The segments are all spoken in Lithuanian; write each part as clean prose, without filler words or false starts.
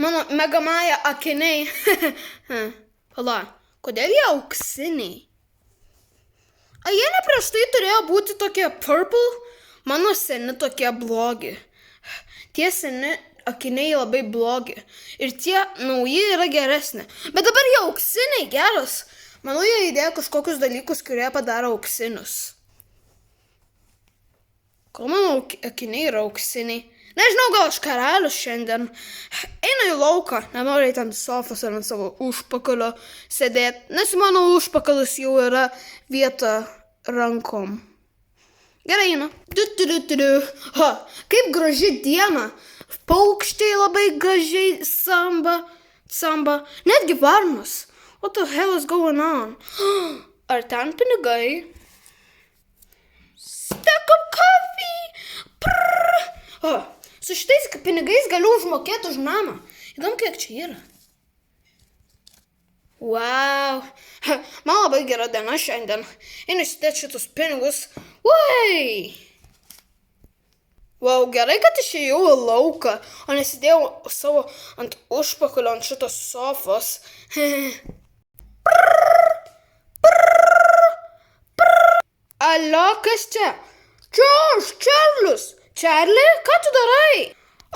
Mano Megamaja akiniai. Pala, kodėl jie auksiniai? A jie ne prieš tai turėjo būti tokie purple? Mano seni tokie blogi. Tie seni akiniai labai blogi. Ir tie nauji yra geresni. Bet dabar jie auksiniai geras. Manau, jie įdėjo kažkokius dalykus, kurie padaro auksinius. Kol mano akiniai yra auksiniai. Nežinau, gal aš karalius šiandien. Einu į lauką. Nenoriu eiti ant sofos ar ant savo užpakalio sėdėti. Nes mano užpakalis jau yra vieta rankom. Gerai, einu. Ha, kaip graži diena. Paukščiai labai gražiai samba. Netgi varnos. What the hell is going on? Ar ten pinigai? Stack of coffee! Su šitais pinigais galiu užmokėti už namą. Įdomu, kiek čia yra. Wow. Man labai gera diena šiandien. Einu įsidėti šitus pinigus. Uai! Wow, gerai, kad išėjau į lauką, o nesidėjau savo ant užpakalio ant šitos sofos. Alio, kas čia? Čia aš, Čarlis. Čarli, ką tu darai?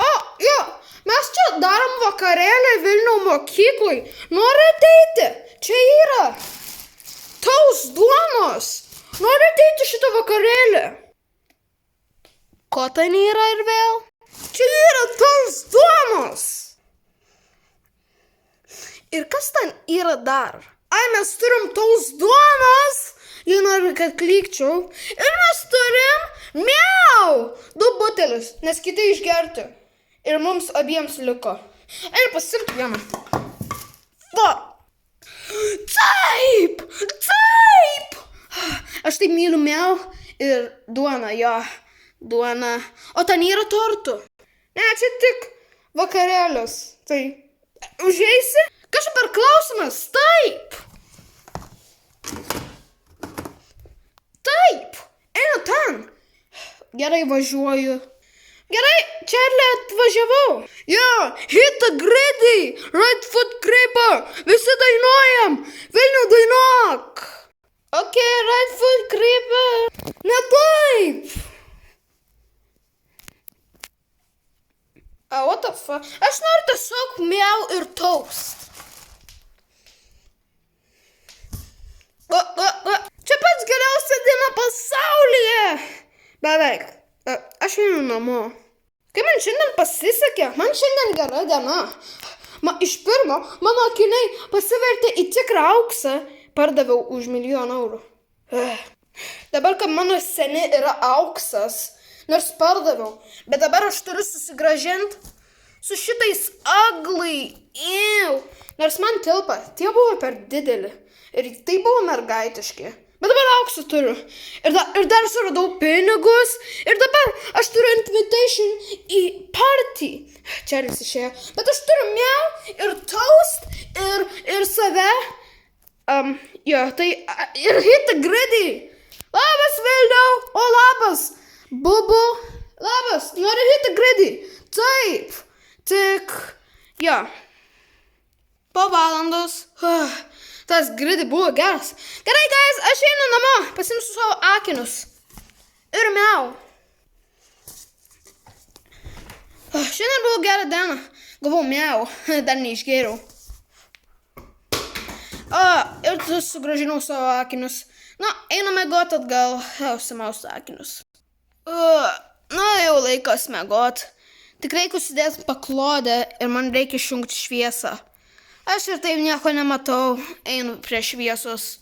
O, jo, mes čia darom vakarėlį Vilniaus mokyklai. Nori ateiti? Čia yra taus duonos. Nori ateiti šitą vakarėlį? Ko ten yra ir vėl? Čia yra taus duonos. Ir kas ten yra dar? Ai, mes turim taus duonos. Jei nori, kad klikčiau. Ir mes turim miau 2 butelius, nes kiti išgerti. Ir mums abiems liko. Eina pasirk vieną. Va. Taip. Aš taip myliu miau ir duoną, jo. Duona. O ten yra tortų. Ne, čia tik vakarėlius. Tai užeisi? Kas čia per klausimas? Taip. Einu ten. Gerai, važiuoju. Gerai, Čarli, atvažiavau. Jo, hit the griddy, right foot creeper. Visi dainuojam. Vilnių dainuok. Ok, right foot creeper. Ne taip. What the fuck? Aš noriu tiesiog miau ir toast. Čia pats geriausia diena pasaulyje. Beveik. Aš einu namo. Kaip man šiandien pasisekė? Man šiandien gera diena. Iš pirmo, mano akiniai pasivertė į tikrą auksą. Pardaviau už 1 milijoną eurų. Dabar, kad mano seni yra auksas, nors pardaviau, bet dabar aš turiu susigrąžinti su šitais ugly. Nors man tilpa, tie buvo per dideli. Ir tai buvo mergaitiški. Bet dabar auksą turiu. Ir dar suradau pinigus. Ir dabar aš turiu invitation į party. Čarlis išėjo. Bet aš turiu miau ir toast ir save. Jo, tai ir hit the griddy. Labas, Vilniau. O, labas. Bubu. Labas. Nori hit the griddy? Taip. Tik, jo. Po valandos. Tas griddy buvo geras. Gerai, guys, aš einu namo. Pasimsiu savo akinius. Ir miau. Šiandien buvo gera diena. Gavau miau. Dar neišgėriau. Ir sugrąžinau savo akinius. Na, einu miegot atgal. Užsimausiu akinius. Na, jau laikas miegot. Tik reikia užsidėti paklodę ir man reikia išjungti šviesą. Aš ir taip nieko nematau. Einu prie šviesos.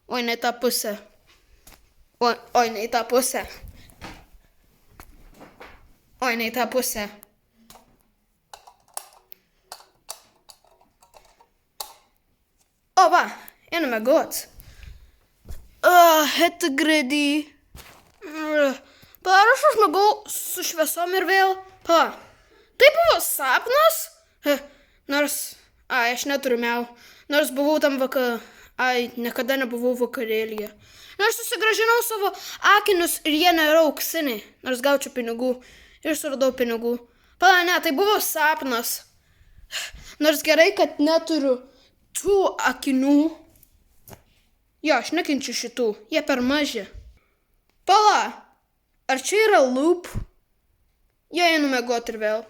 Oi, ne tą pusę. Oi, ne tą pusę. Oi, ne tą pusę. O, va, einu miegot. Hit the griddy. Ar aš užmigau su šviesom ir vėl? Tai buvo sapnas? Nors... aš neturiu miau. Nors buvau tam niekada nebuvau vakarėlyje. Nors susigrąžinau savo akinius ir jie nėra auksiniai. Nors gaučiau pinigų. Ir suradau pinigų. Ne, tai buvo sapnas. Nors gerai, kad neturiu tų akinių. Jo, aš nekenčiu šitų, jie per maži. Pala, ar čia yra loop? Jo, einu miegoti ir vėl.